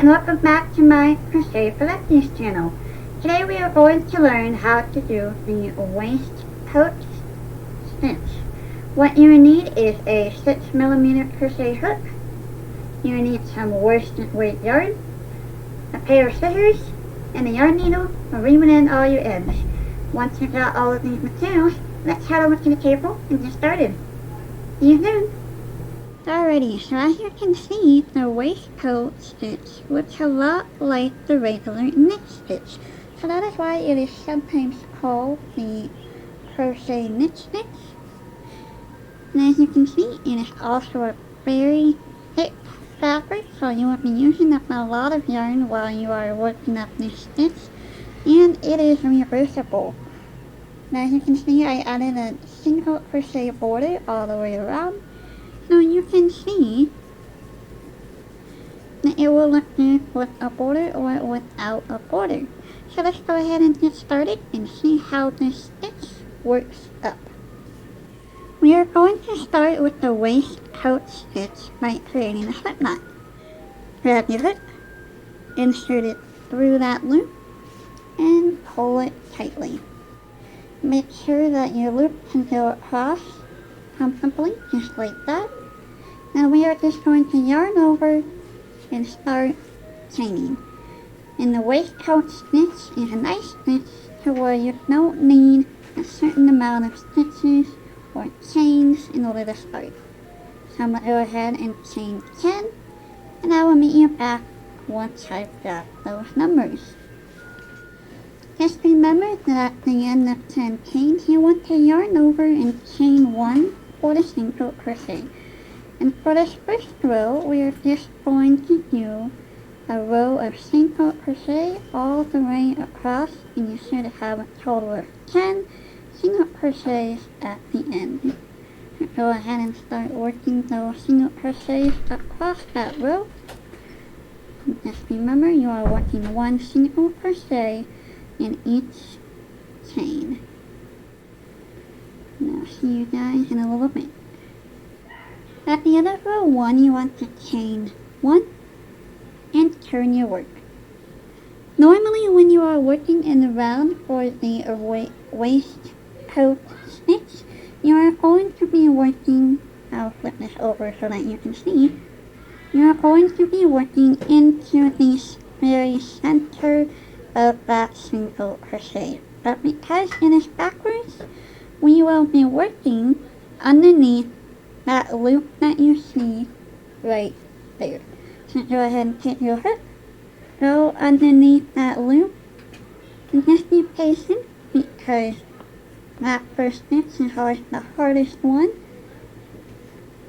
welcome back to my Crochet for Lefties channel. Today we are going to learn how to do the waistcoat stitch. What you need is a 6mm crochet hook. You need some worsted weight yarn, a pair of scissors, and a yarn needle for reaming in all your ends. Once you've got all of these materials, let's head over to the table and get started. See you soon! Alrighty, so as you can see, the waistcoat stitch looks a lot like the regular knit stitch. So that is why it is sometimes called the crochet knit stitch. And as you can see, it is also a very thick fabric, so you will be using up a lot of yarn while you are working up this stitch. And it is reversible. And as you can see, I added a single crochet border all the way around. So you can see that it will look good with a border or without a border. So let's go ahead and get started and see how this stitch works up. We are going to start with the waistcoat stitch by creating a slip knot. Grab your hook, insert it through that loop, and pull it tightly. Make sure that your loop can go across comfortably, just like that. Now we are just going to yarn over and start chaining. And the waistcoat stitch is a nice stitch to where you don't need a certain amount of stitches or chains in order to start. So I'm going to go ahead and chain 10, and I will meet you back once I've got those numbers. Just remember that at the end of 10 chains, you want to yarn over and chain 1 for the single crochet. And for this first row, we are just going to do a row of single crochet all the way across, and you should have a total of 10 single crochets at the end. So go ahead and start working those single crochets across that row. And just remember, you are working 1 single crochet in each chain. And I'll see you guys in a little bit. At the end of row 1, you want to chain 1 and turn your work. Normally when you are working in the round for the waistcoat stitch, you are going to be working, I'll flip this over so that you can see, you are going to be working into the very center of that single crochet. But because it is backwards, we will be working underneath that loop that you see right there. So go ahead and take your hook, go underneath that loop, and just be patient because that first stitch is always the hardest one,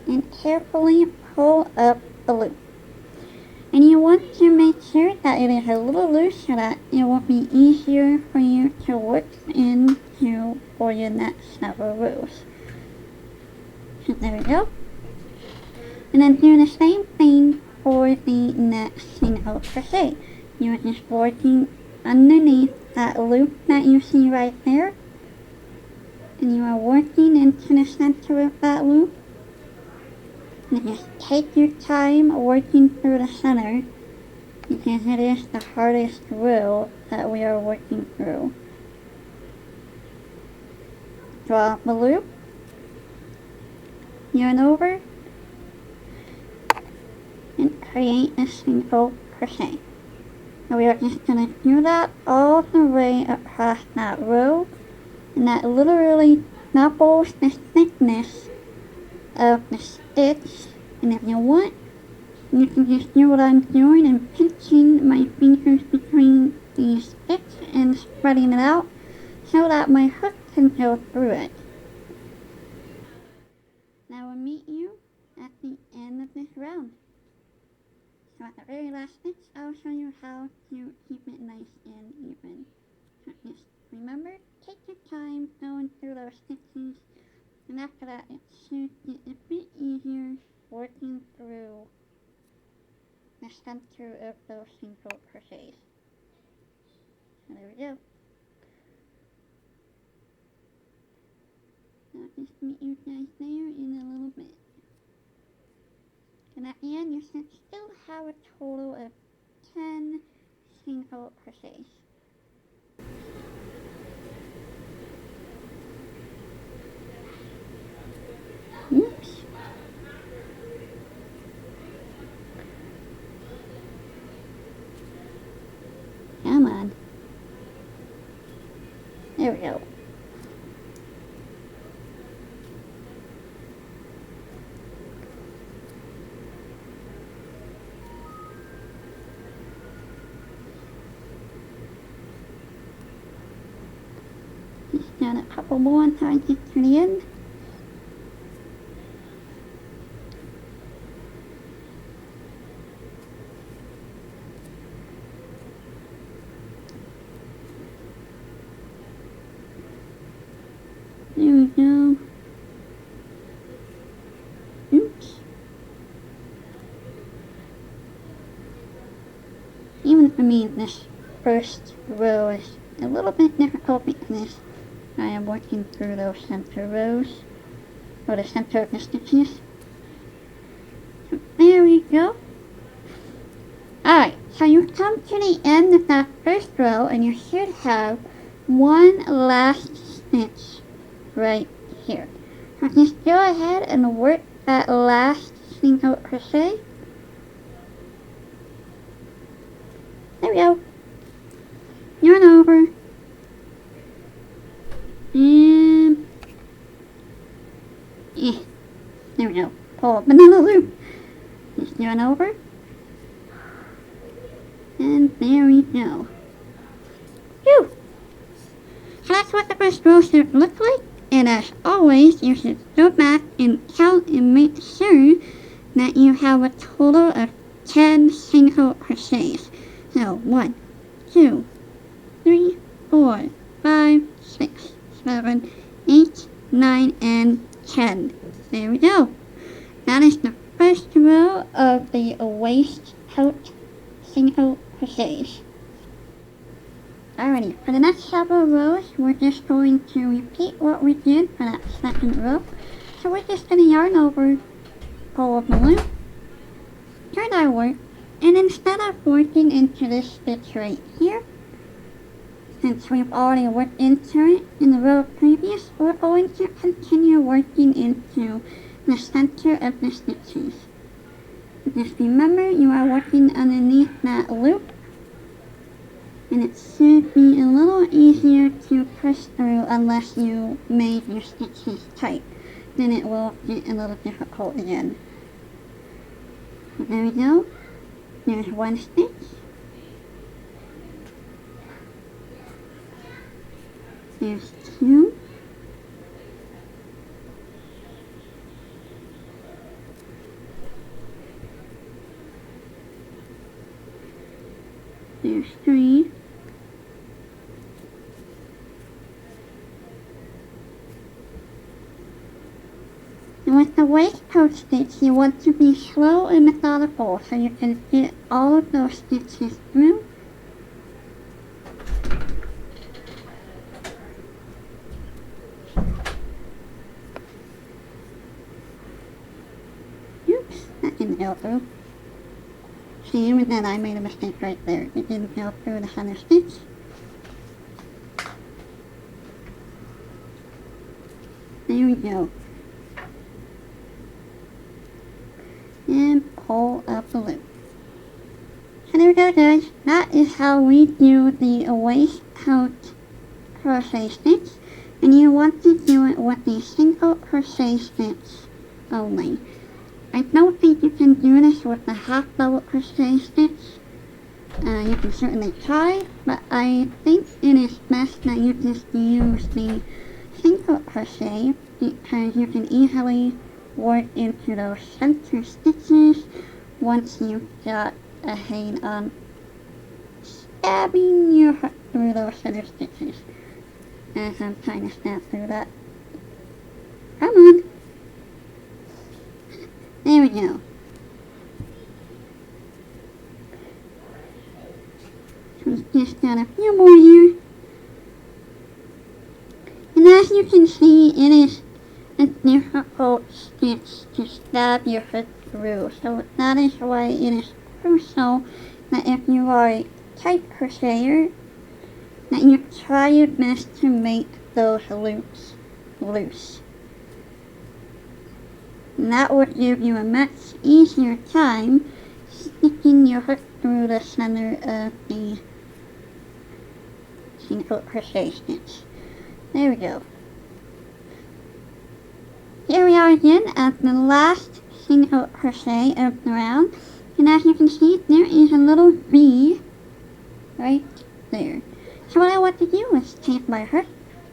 and carefully pull up the loop. And you want to make sure that it is a little loose so that it will be easier for you to work into for your next several rows. So there we go. And then do the same thing for the next single crochet. You're just working underneath that loop that you see right there. And you are working into the center of that loop. And just take your time working through the center because it is the hardest row that we are working through. Draw the loop, yarn over, and create a single crochet. And we are just going to do that all the way across that row, and that literally doubles the thickness of the stitch. And if you want, you can just do what I'm doing and pinching my fingers between the stitch and spreading it out so that my hook can go through it. Now we'll meet you at the end of this round. So at the very last stitch, I'll show you how to keep it nice and even. So just remember, take your time going through those stitches, and after that it should get a bit easier working through the center of those single crochets. So there we go. I'll just meet you guys there in a little bit. And at the end, you should still have a total of 10 single crochets. Oops. Come on. There we go. Just got a couple more until I get to the end. There we go. Oops. This first row is a little bit difficult because I am working through those center rows, or the center of the stitches. So there we go. Alright, so you come to the end of that first row and you should have one last stitch right here. So just go ahead and work that last single crochet. There we go. Yarn over. And there we go. Pull up another loop. Just yarn over. And there we go. Phew! So that's what the first row should look like. And as always, you should go back and count and make sure that you have a total of 10 single crochets. So 1, 2, 3, 4, 5, 6, 7, 8, 9, and 10. There we go. That is the first row of the waistcoat single crochets. Alrighty, for the next several rows, we're just going to repeat what we did for that second row. So we're just going to yarn over, pull up the loop, turn our work, and instead of working into this stitch right here, since we've already worked into it in the row previous, we're going to continue working into the center of the stitches. Just remember, you are working underneath that loop, and it should be a little easier to push through unless you made your stitches tight. Then it will get a little difficult again. So there we go. There's one stitch. There's 2. There's 3. And with the waistcoat stitch, you want to be slow and methodical so you can get all of those stitches through. Oops, that didn't go through. See, even then I made a mistake right there. It didn't go through the center stitch. There we go. And pull up the loop. So there we go, guys. That is how we do the waistcoat crochet stitch. And you want to do it with the single crochet stitch only. I don't think you can do this with the half double crochet stitch. You can certainly try, but I think it is best that you just use the single crochet because you can easily work into those center stitches once you've got a hang on stabbing your hook through those center stitches. As I'm trying to stab through that. Come on! There we go. So we've just got a few more here. And as you can see, it is a difficult stitch to stab your hook through. So that is why it is crucial that if you are a tight crocheter, that you try your best to make those loops loose. And that will give you a much easier time sticking your hook through the center of the single crochet stitch. There we go. Here we are again at the last single crochet of the round, and as you can see, there is a little V right there. So what I want to do is take my hook,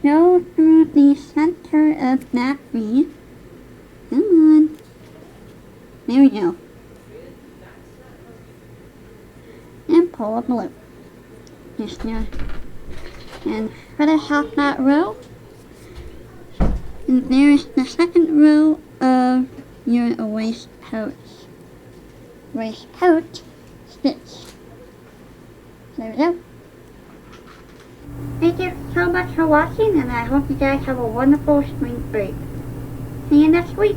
go through the center of that V. Come on. There we go. And pull up a loop. Just there. And finish off that row. And there's the second row of your waistcoat stitch. There we go. Thank you so much for watching, and I hope you guys have a wonderful spring break. See you next week.